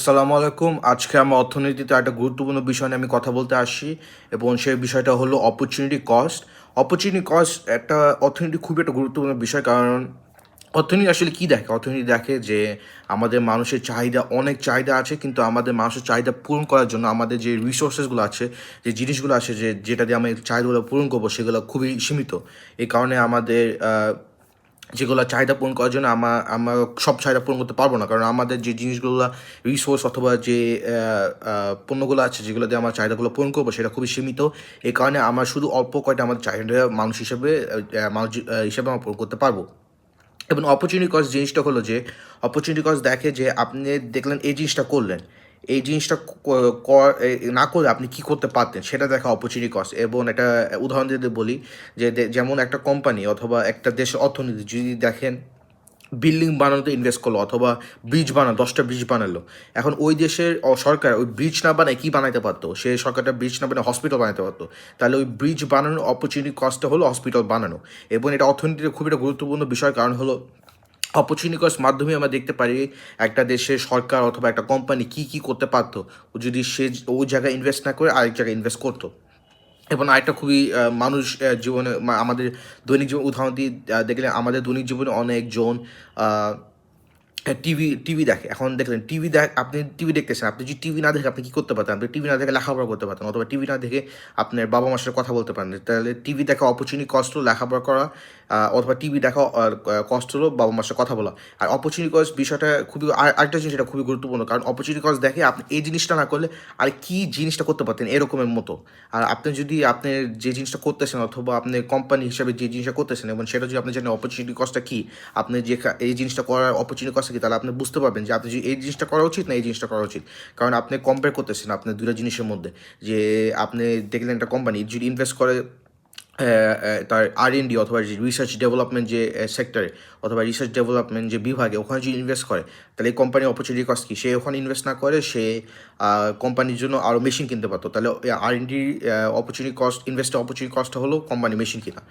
আসসালামু আলাইকুম। আজকে আমরা অর্থনীতিতে একটা গুরুত্বপূর্ণ বিষয় নিয়ে আমি কথা বলতে আসছি এবং সেই বিষয়টা হলো অপরচুনিটি কস্ট। অপরচুনিটি কস্ট একটা অর্থনীতি খুবই একটা গুরুত্বপূর্ণ বিষয়, কারণ অর্থনীতি আসলে কী দেখে? অর্থনীতি দেখে যে আমাদের মানুষের চাহিদা, অনেক চাহিদা আছে, কিন্তু আমাদের মানুষের চাহিদা পূরণ করার জন্য আমাদের যে রিসোর্সেসগুলো আছে, যে জিনিসগুলো আছে যেটা দিয়ে আমরা এই চাহিদাগুলো পূরণ করবো, সেগুলো খুবই সীমিত। এই কারণে আমাদের যেগুলো চাহিদা পূরণ করার জন্য আমরা সব চাহিদা পূরণ করতে পারবো না, কারণ আমাদের যে জিনিসগুলো রিসোর্স অথবা যে পণ্যগুলো আছে যেগুলো দিয়ে আমার চাহিদাগুলো পূরণ করবো সেটা খুবই সীমিত। এই কারণে আমরা শুধু অল্প কয়টা আমাদের চাহিদা মানুষ হিসেবে মানুষ হিসেবে আমরা পূরণ করতে পারবো। এবং অপরচুনিটি কস্ট জিনিসটা হলো যে অপরচুনিটি কস্ট দেখে যে আপনি দেখলেন এই জিনিসটা করলেন, এই জিনিসটা না করে আপনি কি করতে পারতেন সেটা দেখা অপরচুনিটি কস্ট। এবং একটা উদাহরণ দিয়ে বলি যে যেমন একটা কোম্পানি অথবা একটা দেশের অর্থনীতি যদি দেখেন বিল্ডিং বানানোতে ইনভেস্ট করলো অথবা ব্রিজ বানালো, 10টা ব্রিজ বানালো। এখন ওই দেশের সরকার ওই ব্রিজ না বানায় কী বানাইতে পারতো? সে সরকারটা ব্রিজ না বানায় হসপিটাল বানাতে পারতো। তাহলে ওই ব্রিজ বানানোর অপরচুনিটি কস্টটা হলো হসপিটাল বানানো। এবং এটা অর্থনীতিতে খুব একটা গুরুত্বপূর্ণ বিষয়, কারণ হলো অপরচুনিটি কস্ট মাধ্যমে আমরা দেখতে পারি একটা দেশের সরকার অথবা একটা কোম্পানি কী করতে পারতো যদি সে ওই জায়গায় ইনভেস্ট না করে আরেক জায়গায় ইনভেস্ট করতো। এবং আরেকটা খুবই মানুষ জীবনে আমাদের দৈনিক জীবন উদাহরণ দিয়ে দেখলে আমাদের দৈনিক জীবনে অনেকজন টিভি দেখে। এখন দেখলেন আপনি টিভি দেখতেছেন, আপনি যদি টিভি না দেখে আপনি কী করতে পারতেন? আপনি টিভি না দেখে লেখাপড়া করতে পারতেন, অথবা টিভি না দেখে আপনার বাবা মার সাথে কথা বলতে পারেন। তাহলে টিভি দেখা অপরচুনিটি কস্ট হলো লেখাপড়া করা, অথবা টিভি দেখা কস্ট হলো বাবা মার সাথে কথা বলা। আর অপরচুনিটি কস্ট বিষয়টা খুবই আরেকটা জিনিস, এটা খুবই গুরুত্বপূর্ণ, কারণ অপরচুনিটি কস্ট দেখে আপনি এই জিনিসটা না করলে আর কি জিনিসটা করতে পারতেন এরকমের মতো। আর আপনি যদি আপনি যে জিনিসটা করতেছেন অথবা আপনি কোম্পানি হিসাবে যে জিনিসটা করতেছেন এবং সেটা যদি আপনি জানেন অপরচুনিটি কস্টটা কী, আপনি যে এই জিনিসটা করার অপরচুনিটি কস্টটা কী, তাহলে আপনি বুঝতে পারবেন যে আপনি যদি এই জিনিসটা করা উচিত না এই জিনিসটা করা উচিত। কারণ আপনি কম্পেয়ার করতেছেন আপনার দুটো জিনিসের মধ্যে। যে আপনি দেখলেন একটা কোম্পানি যদি ইনভেস্ট করে তার R&D অথবা রিসার্চ ডেভেলপমেন্ট যে সেক্টরে অথবা রিসার্চ ডেভেলপমেন্ট যে বিভাগে, ওখানে যদি ইনভেস্ট করে, তাহলে এই কোম্পানির অপরচুনিটি কস্ট কী? সে ওখানে ইনভেস্ট না করে সে কোম্পানির জন্য আরও মেশিন কিনতে পারতো। তাহলে R&D অপরচুনিটি কস্ট, ইনভেস্টের অপরচুনিটি কস্টটা হলো কোম্পানি মেশিন কিনা।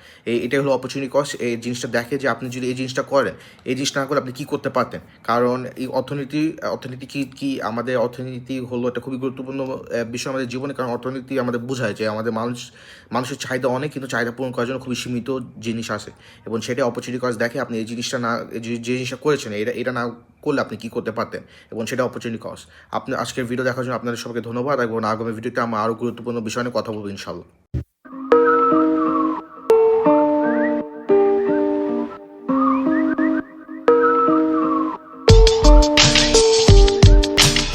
এটাই হলো অপরচুনিটি কস্ট। এই জিনিসটা দেখে যে আপনি যদি এই জিনিসটা করেন, এই জিনিসটা না করে আপনি কী করতে পারতেন। কারণ এই অর্থনীতি কি আমাদের অর্থনীতি হলো একটা খুবই গুরুত্বপূর্ণ বিষয় আমাদের জীবনে, কারণ অর্থনীতি আমাদের বোঝায় যে আমাদের মানুষের চাহিদা অনেক, কিন্তু চাহিদা পূরণ করার জন্য খুবই সীমিত জিনিস আছে। এবং সেটাই অপরচুনিটি কস্ট দেখে আপনি এই জিনিসটা না, যে জিনিসটা করেছেন এটা না করলে আপনি কী করতে পারতেন, এবং সেটা অপরচুনিটি কস্ট। আপনি আজকের ভিডিও দেখার জন্য আপনাদের সবাইকে ধন্যবাদ, এবং আগামী ভিডিওতে আমরা আরও গুরুত্বপূর্ণ বিষয় নিয়ে কথা বলবো ইনশাল্লাহ।